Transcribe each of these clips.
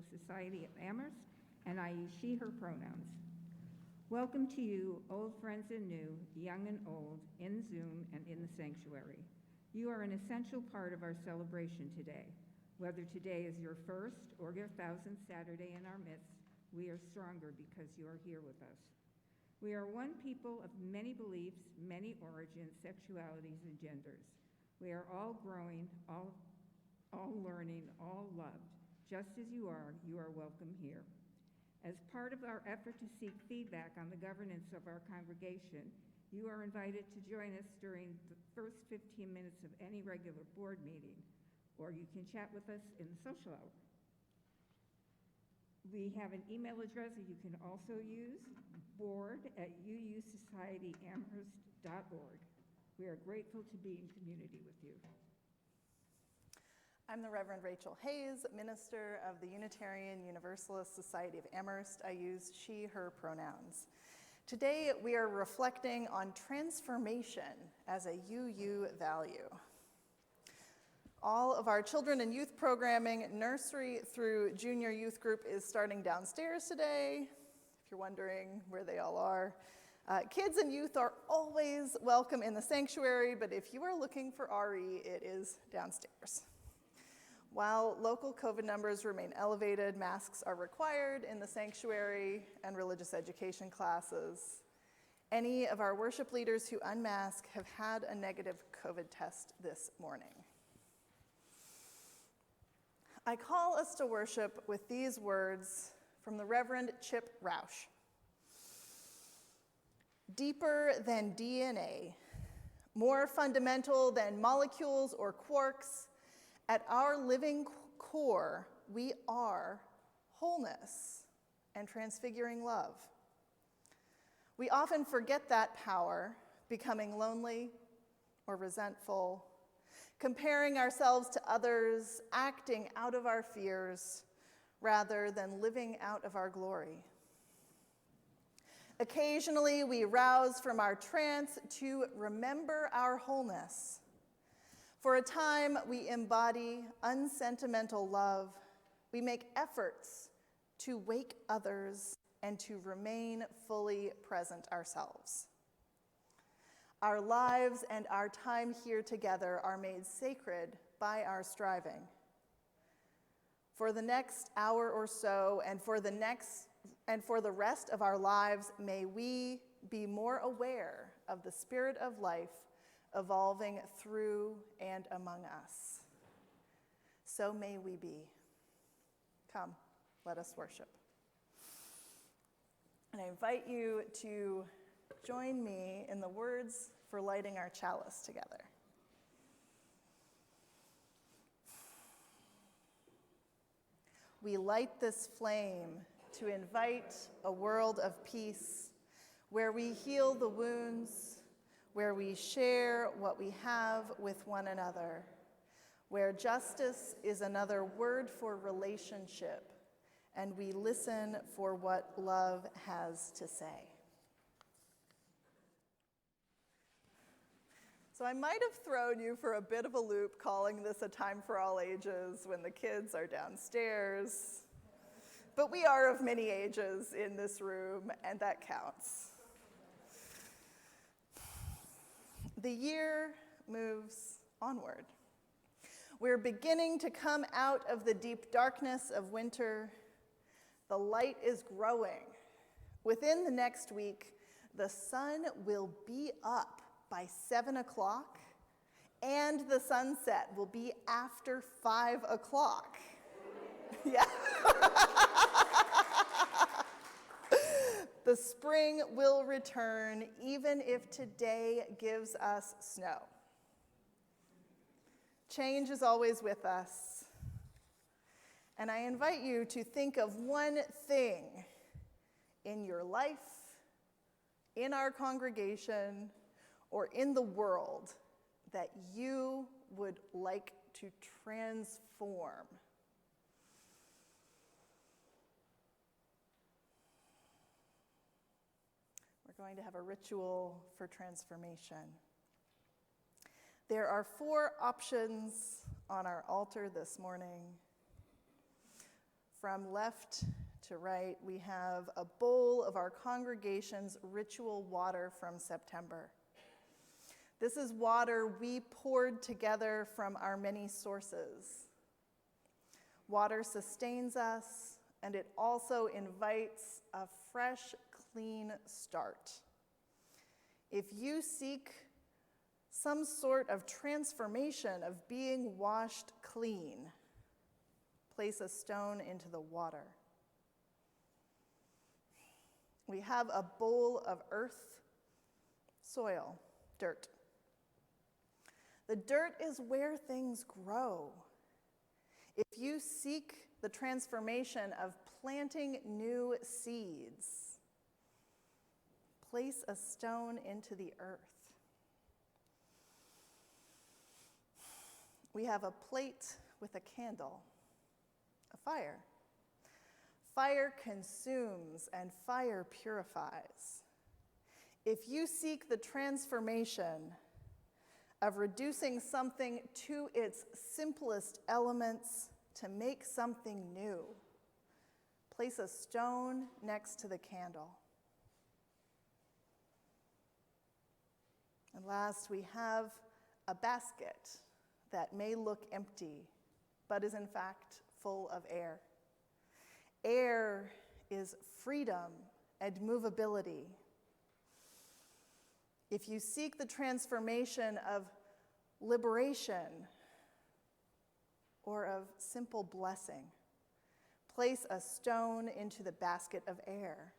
Universalist Society of Amherst, and I use she, her pronouns. Welcome to you, old friends and new, young and old, in Zoom and in the sanctuary. You are an essential part of our celebration today. Whether today is your first or your 1000th Saturday in our midst, we are stronger because you are here with us. We are one people of many beliefs, many origins, sexualities, and genders. We are all growing, all learning, all loved. Just as you are welcome here. As part of our effort to seek feedback on the governance of our congregation, you are invited to join us during the first 15 minutes of any regular board meeting, or you can chat with us in the social hour. We have an email address that you can also use, board@uusocietyamherst.org. We are grateful to be in community with you. I'm the Reverend Rachael Hayes, minister of the Unitarian Universalist Society of Amherst. I use she, her pronouns. Today we are reflecting on transformation as a UU value. All of our children and youth programming, nursery through junior youth group, is starting downstairs today, if you're wondering where they all are. Kids and youth are always welcome in the sanctuary, but if you are looking for RE, it is downstairs. While local COVID numbers remain elevated, masks are required in the sanctuary and religious education classes. Any of our worship leaders who unmask have had a negative COVID test this morning. I call us to worship with these words from the Reverend Chip Rausch. Deeper than DNA, more fundamental than molecules or quarks, at our living core, we are wholeness and transfiguring love. We often forget that power, becoming lonely or resentful, comparing ourselves to others, acting out of our fears, rather than living out of our glory. Occasionally, we rouse from our trance to remember our wholeness. For a time, we embody unsentimental love. We make efforts to wake others and to remain fully present ourselves. Our lives and our time here together are made sacred by our striving. For the next hour or so, and for the rest of our lives, may we be more aware of the spirit of life evolving through and among us. So may we be. Come, let us worship. And I invite you to join me in the words for lighting our chalice together. We light this flame to invite a world of peace where we heal the wounds, where we share what we have with one another, where justice is another word for relationship, and we listen for what love has to say. So I might have thrown you for a bit of a loop calling this a time for all ages when the kids are downstairs, but we are of many ages in this room, and that counts. The year moves onward. We're beginning to come out of the deep darkness of winter. The light is growing. Within the next week, the sun will be up by 7 o'clock, and the sunset will be after 5 o'clock. Yeah. The spring will return, even if today gives us snow. Change is always with us. And I invite you to think of one thing in your life, in our congregation, or in the world that you would like to transform. We're going to have a ritual for transformation. There are 4 options on our altar this morning. from left to right, we have a bowl of our congregation's ritual water from September. This is water we poured together from our many sources. Water sustains us, and it also invites a fresh, clean start. If you seek some sort of transformation of being washed clean, place a stone into the water. We have a bowl of earth, soil, dirt. The dirt is where things grow. If you seek the transformation of planting new seeds, place a stone into the earth. We have a plate with a candle, a fire. Fire consumes and fire purifies. If you seek the transformation of reducing something to its simplest elements to make something new, place a stone next to the candle. And last, we have a basket that may look empty, but is in fact full of air. Air is freedom and movability. If you seek the transformation of liberation or of simple blessing, place a stone into the basket of air.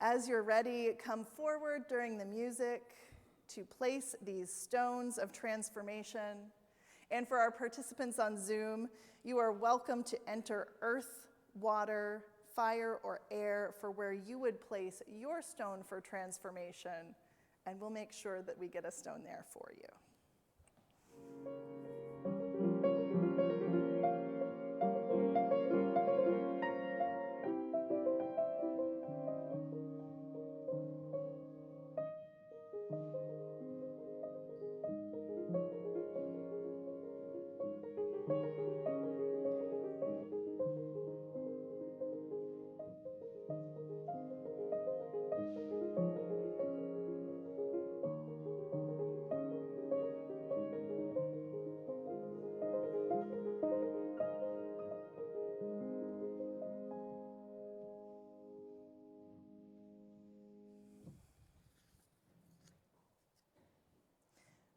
As you're ready, come forward during the music to place these stones of transformation. And for our participants on Zoom, you are welcome to enter earth, water, fire, or air for where you would place your stone for transformation, and we'll make sure that we get a stone there for you.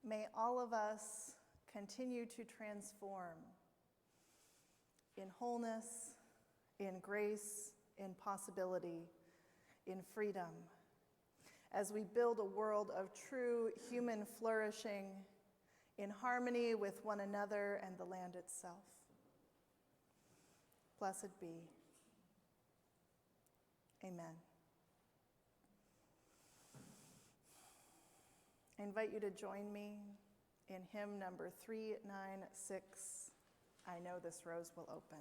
May all of us continue to transform in wholeness, in grace, in possibility, in freedom, as we build a world of true human flourishing in harmony with one another and the land itself. Blessed be. Amen. I invite you to join me in hymn number 396, I Know This Rose Will Open.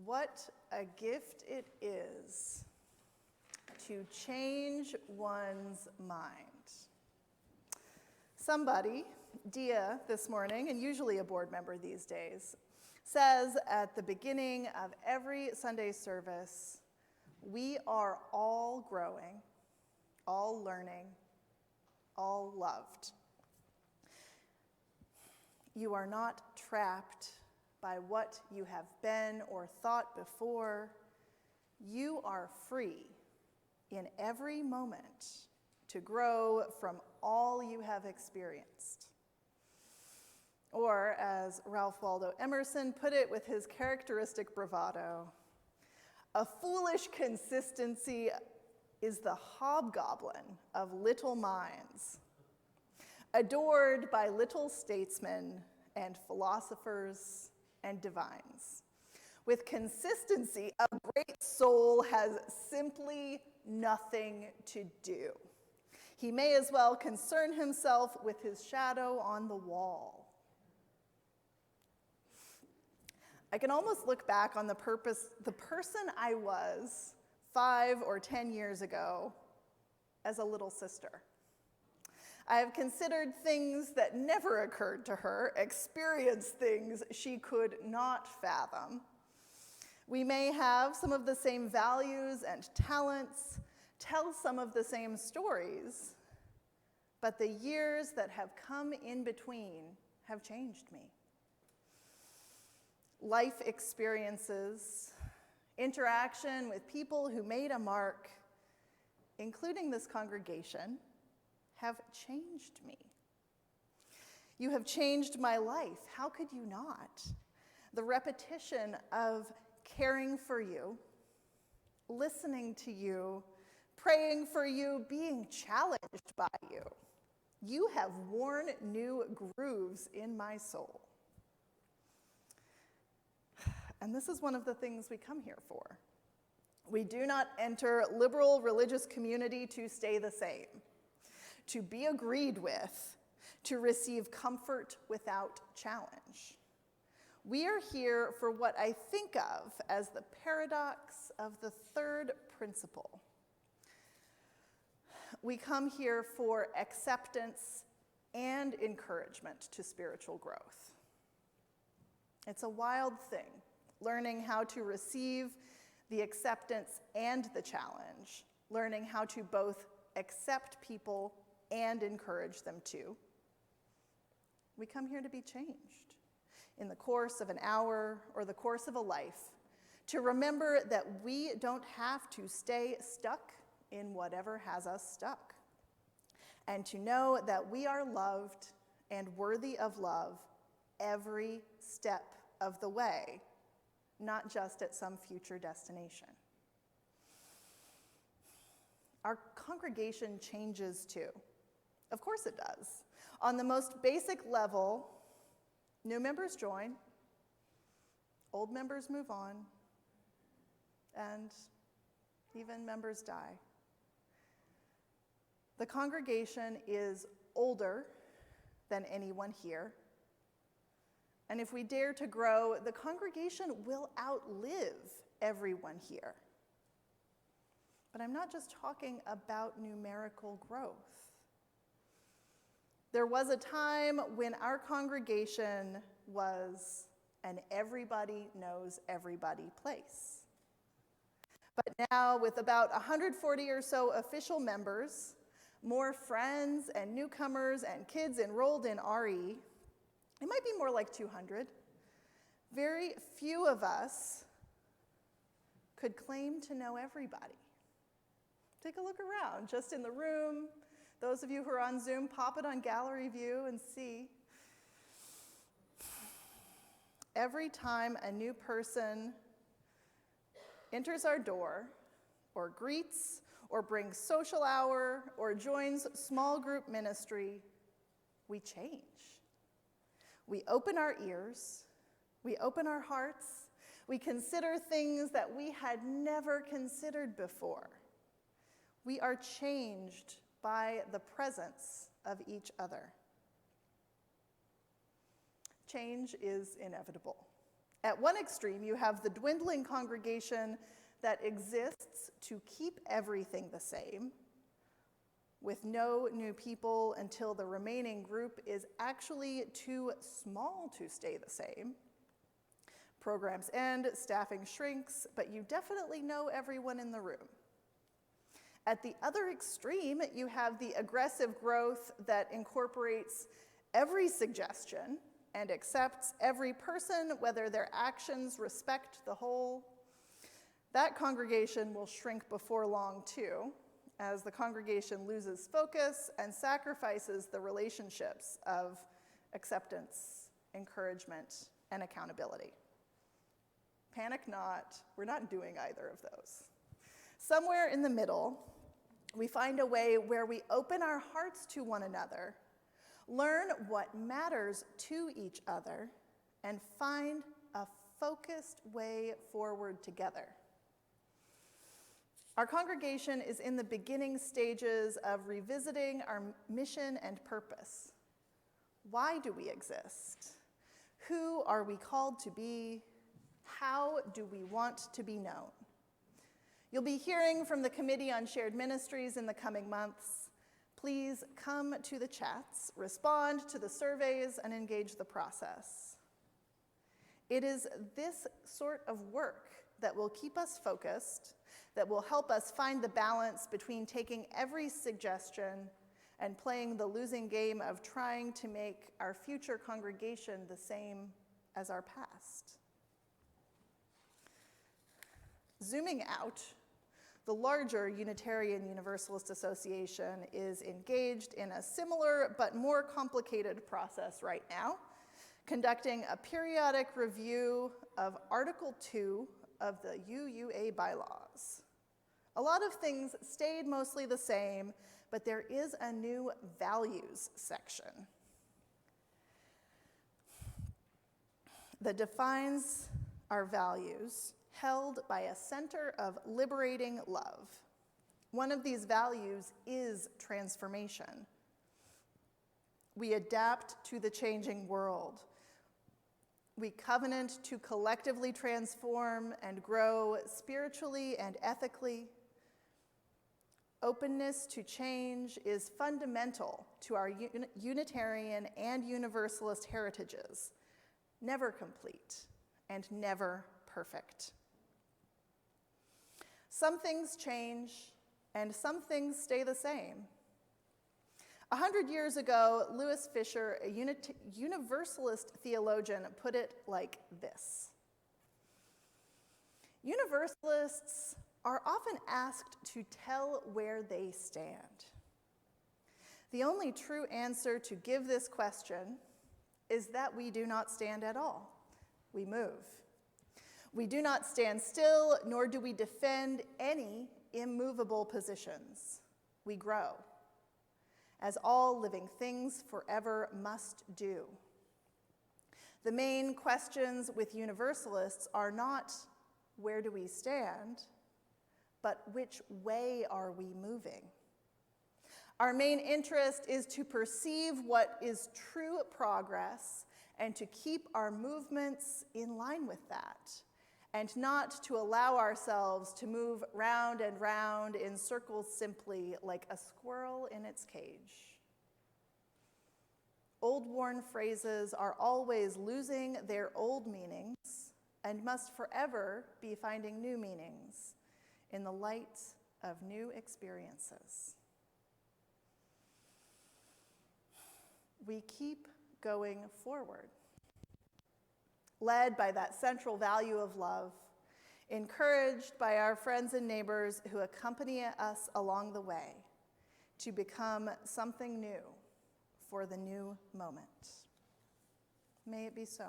What a gift it is to change one's mind. Somebody, Dia this morning, and usually a board member these days, says at the beginning of every Sunday service, we are all growing, all learning, all loved. You are not trapped by what you have been or thought before. You are free in every moment to grow from all you have experienced. Or, as Ralph Waldo Emerson put it with his characteristic bravado, a foolish consistency is the hobgoblin of little minds, adored by little statesmen and philosophers and divines. With consistency, a great soul has simply nothing to do. He may as well concern himself with his shadow on the wall. I can almost look back on the person I was 5 or 10 years ago as a little sister. I have considered things that never occurred to her, experienced things she could not fathom. We may have some of the same values and talents, tell some of the same stories, but the years that have come in between have changed me. Life experiences, interaction with people who made a mark, including this congregation, have changed me. You have changed my life. How could you not? The repetition of caring for you, listening to you, praying for you, being challenged by you. You have worn new grooves in my soul. And this is one of the things we come here for. We do not enter liberal religious community to stay the same, to be agreed with, to receive comfort without challenge. We are here for what I think of as the paradox of the third principle. We come here for acceptance and encouragement to spiritual growth. It's a wild thing, learning how to receive the acceptance and the challenge, learning how to both accept people and encourage them too. We come here to be changed in the course of an hour or the course of a life, to remember that we don't have to stay stuck in whatever has us stuck, and to know that we are loved and worthy of love every step of the way, not just at some future destination. Our congregation changes too. Of course it does. On the most basic level, new members join, old members move on, and even members die. The congregation is older than anyone here. And if we dare to grow, the congregation will outlive everyone here. But I'm not just talking about numerical growth. There was a time when our congregation was an everybody knows everybody place. But now, with about 140 or so official members, more friends and newcomers and kids enrolled in RE, it might be more like 200. Very few of us could claim to know everybody. Take a look around, just in the room. Those of you who are on Zoom, pop it on gallery view and see. Every time a new person enters our door, or greets, or brings social hour, or joins small group ministry, we change. We open our ears, we open our hearts, we consider things that we had never considered before. We are changed by the presence of each other. Change is inevitable. At one extreme, you have the dwindling congregation that exists to keep everything the same, with no new people until the remaining group is actually too small to stay the same. Programs end, staffing shrinks, but you definitely know everyone in the room. At the other extreme, you have the aggressive growth that incorporates every suggestion and accepts every person, whether their actions respect the whole. That congregation will shrink before long too, as the congregation loses focus and sacrifices the relationships of acceptance, encouragement, and accountability. Panic not, we're not doing either of those. Somewhere in the middle, we find a way where we open our hearts to one another, learn what matters to each other, and find a focused way forward together. Our congregation is in the beginning stages of revisiting our mission and purpose. Why do we exist? Who are we called to be? How do we want to be known? You'll be hearing from the Committee on Shared Ministries in the coming months. Please come to the chats, respond to the surveys, and engage the process. It is this sort of work that will keep us focused, that will help us find the balance between taking every suggestion and playing the losing game of trying to make our future congregation the same as our past. Zooming out, the larger Unitarian Universalist Association is engaged in a similar but more complicated process right now, conducting a periodic review of Article 2 of the UUA bylaws. A lot of things stayed mostly the same, but there is a new values section that defines our values, held by a center of liberating love. One of these values is transformation. We adapt to the changing world. We covenant to collectively transform and grow spiritually and ethically. Openness to change is fundamental to our Unitarian and Universalist heritages, never complete and never perfect. Some things change and some things stay the same. 100 years ago, Louis Fisher, a Universalist theologian, put it like this: Universalists are often asked to tell where they stand. The only true answer to give this question is that we do not stand at all. We move. We do not stand still, nor do we defend any immovable positions. We grow, as all living things forever must do. The main questions with Universalists are not where do we stand, but which way are we moving? Our main interest is to perceive what is true progress and to keep our movements in line with that, and not to allow ourselves to move round and round in circles simply like a squirrel in its cage. Old worn phrases are always losing their old meanings and must forever be finding new meanings in the light of new experiences. We keep going forward, led by that central value of love, encouraged by our friends and neighbors who accompany us along the way to become something new for the new moment. May it be so.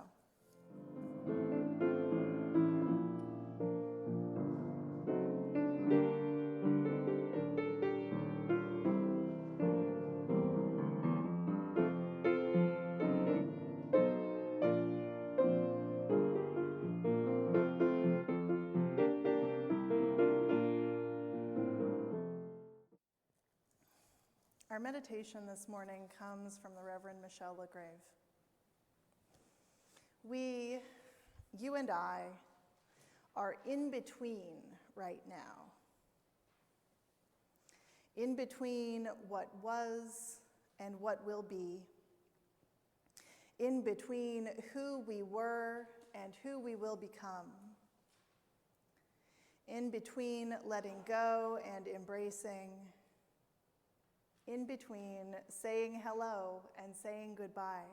Our meditation this morning comes from the Reverend Michelle LaGrave. You and I, are in between right now. In between what was and what will be. In between who we were and who we will become. In between letting go and embracing, in between saying hello and saying goodbye.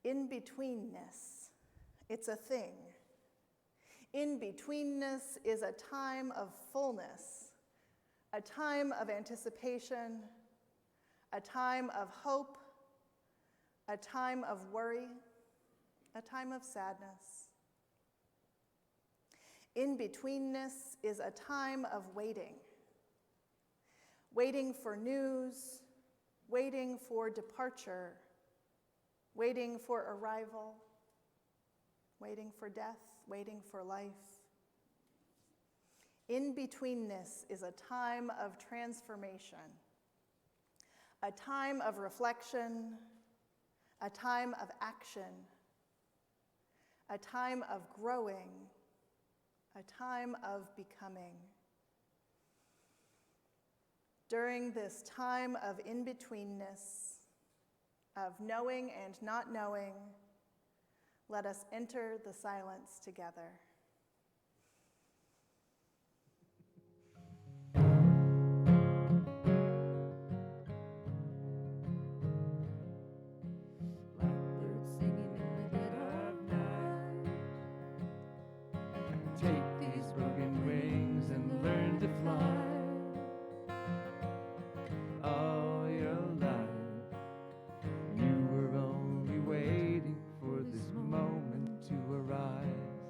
In-betweenness, it's a thing. In-betweenness is a time of fullness, a time of anticipation, a time of hope, a time of worry, a time of sadness. In-betweenness is a time of waiting. Waiting for news, waiting for departure, waiting for arrival, waiting for death, waiting for life. In-betweenness is a time of transformation, a time of reflection, a time of action, a time of growing, a time of becoming. During this time of in-betweenness, of knowing and not knowing, let us enter the silence together. Blackbird singing in the dead of night. Take these broken wings and learn to fly. All your life, you were only waiting for this moment to arise.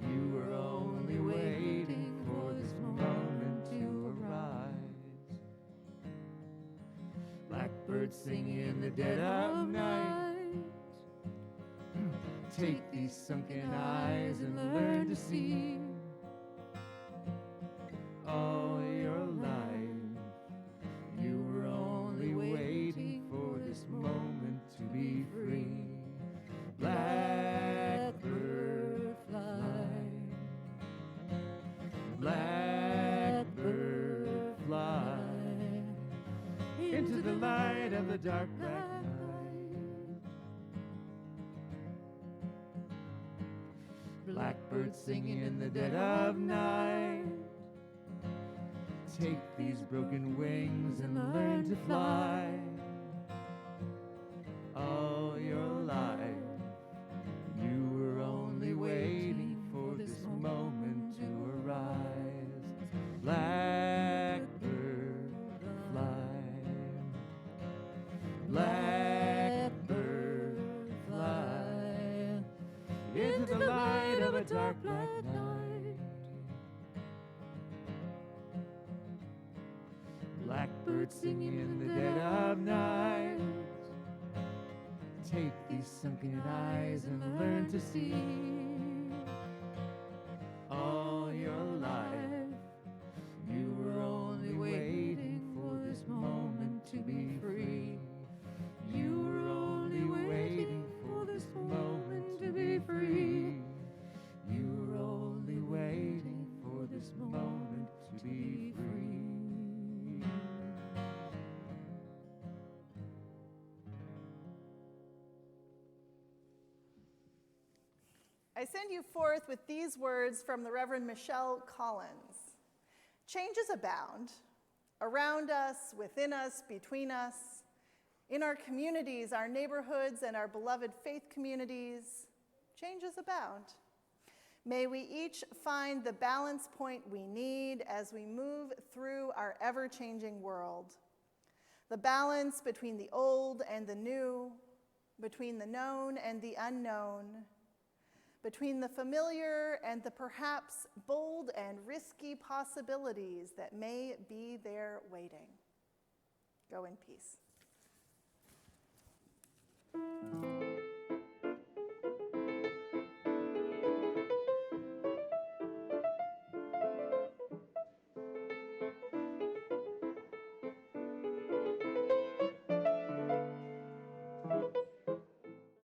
You were only waiting for this moment to arise. Blackbird singing in the dead of night. Take these sunken eyes and learn to see. All your life, you were only waiting for this moment to be free. Blackbird fly. Blackbird fly into the light of the dark black night. Blackbird singing in the dead of night. Take these broken wings and learn to fly. All your life, you were only waiting for this moment to arise. Blackbird fly. Blackbird fly into the light of a dark black night. Blackbird singing in the dead of night. Take these sunken eyes and learn to see. All your life, you were only waiting for this moment to be free. You were only waiting for this moment to be free. You were only waiting for this moment to be free. I send you forth with these words from the Reverend Michelle Collins. Changes abound, around us, within us, between us, in our communities, our neighborhoods, and our beloved faith communities. Changes abound. May we each find the balance point we need as we move through our ever-changing world. The balance between the old and the new, between the known and the unknown, between the familiar and the perhaps bold and risky possibilities that may be there waiting. Go in peace.